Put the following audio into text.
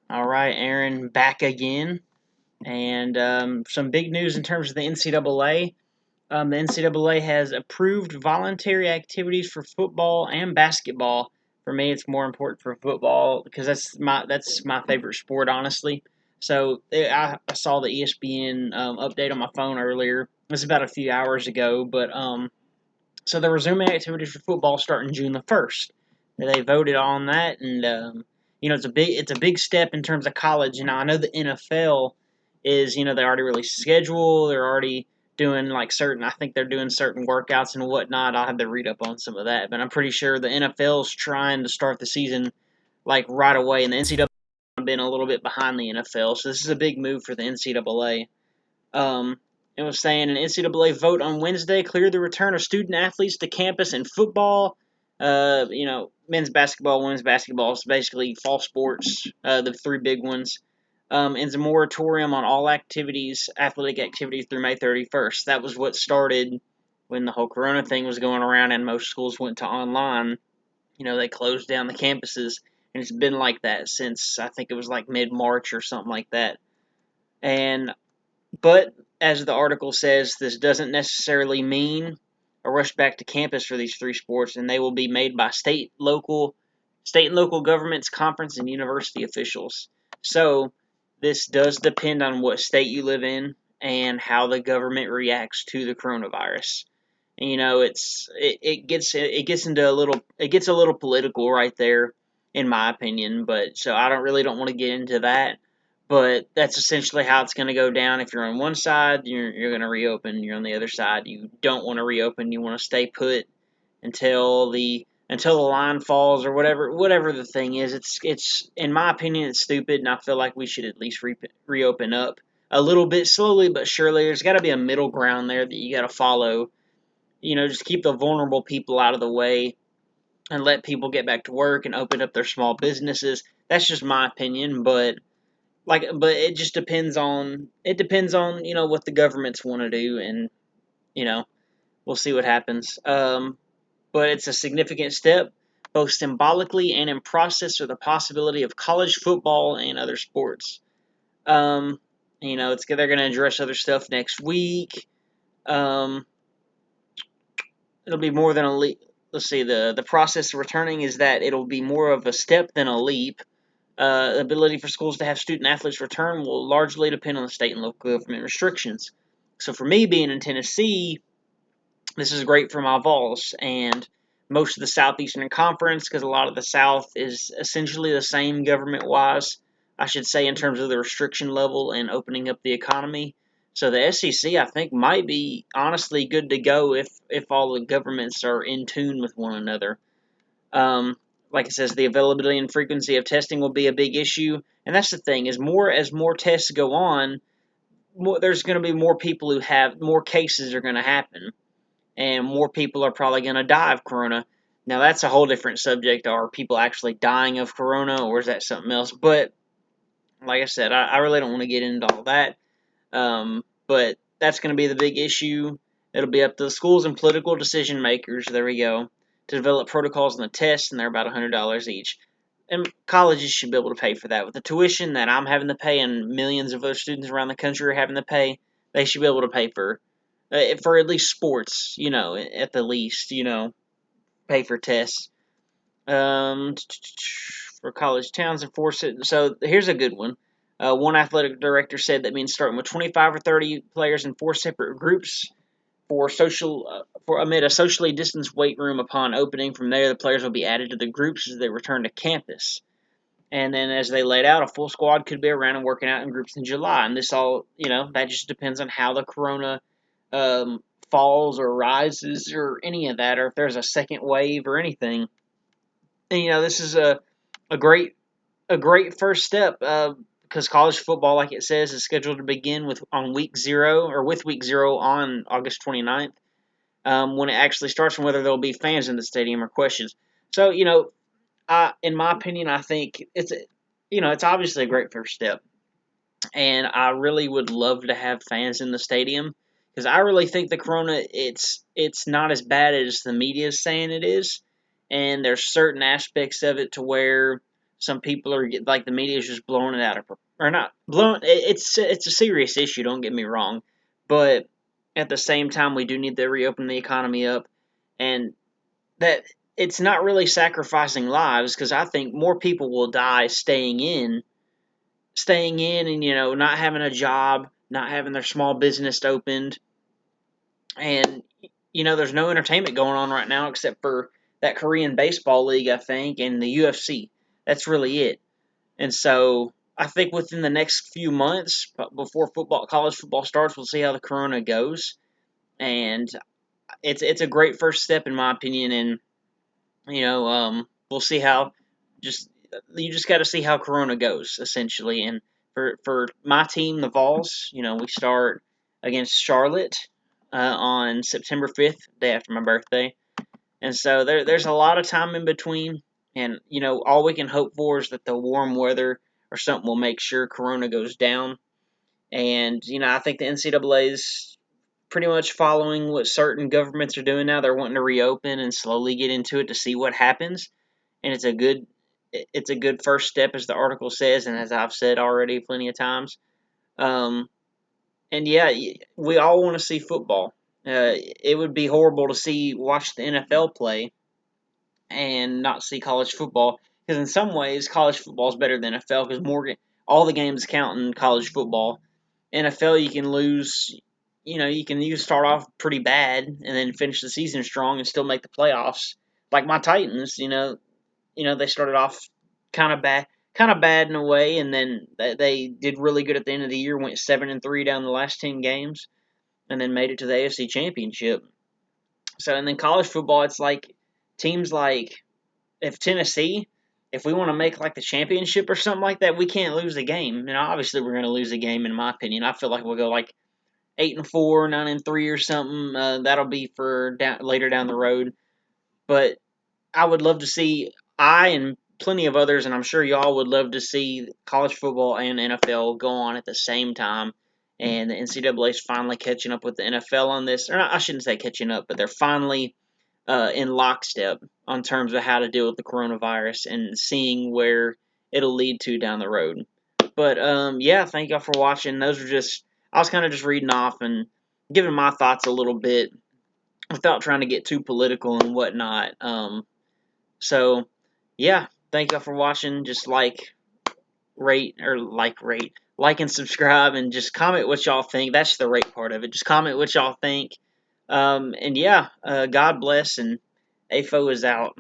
All right, Aaron, back again. And some big news in terms of the NCAA. The NCAA has approved voluntary activities for football and basketball. For me, it's more important for football because that's my favorite sport, honestly. So I saw the ESPN update on my phone earlier. It was about a few hours ago, but so they're resuming activities for football starting June 1st. They voted on that, and it's a big step in terms of college. I know the NFL is they already released the schedule. They're already doing like certain. I think they're doing certain workouts and whatnot. I'll have to read up on some of that, but I'm pretty sure the NFL's trying to start the season like right away, and the NCAA has been a little bit behind the NFL. So this is a big move for the NCAA. It was saying an NCAA vote on Wednesday cleared the return of student athletes to campus in football. Men's basketball, women's basketball, is basically fall sports, the three big ones. And a moratorium on all activities, athletic activities through May 31st. That was what started when the whole Corona thing was going around and most schools went to online. They closed down the campuses, and it's been like that since I think it was like mid March or something like that. And but as the article says, this doesn't necessarily mean a rush back to campus for these three sports, and they will be made by state and local governments, conference, and university officials. So this does depend on what state you live in and how the government reacts to the coronavirus. And, it gets into a little political right there, in my opinion. But so I don't want to get into that, but that's essentially how it's going to go down. If you're on one side, you're going to reopen. You're on the other side, you don't want to reopen. You want to stay put until the line falls or whatever the thing is. It's in my opinion it's stupid, and I feel like we should at least reopen up a little bit slowly but surely. There's got to be a middle ground there that you got to follow. Just keep the vulnerable people out of the way and let people get back to work and open up their small businesses. That's just my opinion, but it just depends on what the governments want to do, and you know we'll see what happens. But it's a significant step, both symbolically and in process, for the possibility of college football and other sports. Um, they're going to address other stuff next week. Um, it'll be more than a leap. Let's see, the process of returning is that it'll be more of a step than a leap. The ability for schools to have student athletes return will largely depend on the state and local government restrictions. So for me, being in Tennessee, this is great for my Vols and most of the Southeastern Conference, because a lot of the South is essentially the same government-wise, I should say, in terms of the restriction level and opening up the economy. So the SEC, I think, might be honestly good to go if all the governments are in tune with one another. Um, like it says, the availability and frequency of testing will be a big issue, and that's the thing: is more as more tests go on, there's going to be more people who have more cases are going to happen, and more people are probably going to die of corona. Now that's a whole different subject. Are people actually dying of corona, or is that something else? But like I said, I really don't want to get into all that. But that's going to be the big issue. It'll be up to the schools and political decision makers. There we go, to develop protocols on the tests, and they're about $100 each. And colleges should be able to pay for that. With the tuition that I'm having to pay and millions of other students around the country are having to pay, they should be able to pay for at least sports, at the least, pay for tests. Um, for college towns and force it. So here's a good one. One athletic director said that means starting with 25 or 30 players in four separate groups for amid a socially distanced weight room upon opening. From there, the players will be added to the groups as they return to campus. And then, as they laid out, a full squad could be around and working out in groups in July. And this all, that just depends on how the corona falls or rises or any of that, or if there's a second wave or anything. And this is a great first step, because college football, like it says, is scheduled to begin with week zero on August 29th, when it actually starts, and whether there'll be fans in the stadium or questions. So in my opinion, I think it's obviously a great first step, and I really would love to have fans in the stadium, because I really think the corona it's not as bad as the media is saying it is, and there's certain aspects of it to where some people are like the media is just blowing it out of or not blowing. It's a serious issue. Don't get me wrong, but at the same time, we do need to reopen the economy up, and that it's not really sacrificing lives because I think more people will die staying in, and not having a job, not having their small business opened, and there's no entertainment going on right now except for that Korean baseball league, I think, and the UFC. That's really it. And so I think within the next few months, before college football starts, we'll see how the corona goes. And it's a great first step in my opinion. And we'll see how. Just you just got to see how corona goes essentially. And for my team, the Vols, we start against Charlotte on September 5th, day after my birthday. And so there's a lot of time in between, and all we can hope for is that the warm weather or something will make sure Corona goes down. And I think the NCAA is pretty much following what certain governments are doing now. They're wanting to reopen and slowly get into it to see what happens, and it's a good first step, as the article says, and as I've said already plenty of times. Um, and yeah, we all want to see football. It would be horrible to watch the NFL play and not see college football, because in some ways college football is better than NFL because all the games count in college football. NFL you can lose, you can start off pretty bad and then finish the season strong and still make the playoffs. Like my Titans, they started off kind of bad in a way, and then they did really good at the end of the year, went 7-3 down the last 10 games, and then made it to the AFC Championship. So, and then college football, it's like teams like if Tennessee, if we want to make like the championship or something like that, we can't lose the game. Obviously we're going to lose the game. In my opinion, I feel like we'll go like 8-4, 9-3, or something. That'll be for later down the road. But I would love to see and plenty of others, and I'm sure y'all would love to see college football and NFL go on at the same time. And the NCAA is finally catching up with the NFL on this. Or not, I shouldn't say catching up, but they're finally in lockstep on terms of how to deal with the coronavirus and seeing where it'll lead to down the road. But yeah, thank y'all for watching. I was kind of just reading off and giving my thoughts a little bit without trying to get too political and whatnot. So yeah, thank y'all for watching. Just like and subscribe, and just comment what y'all think. That's the rate part of it. Just comment what y'all think. And yeah, God bless, and AFO is out.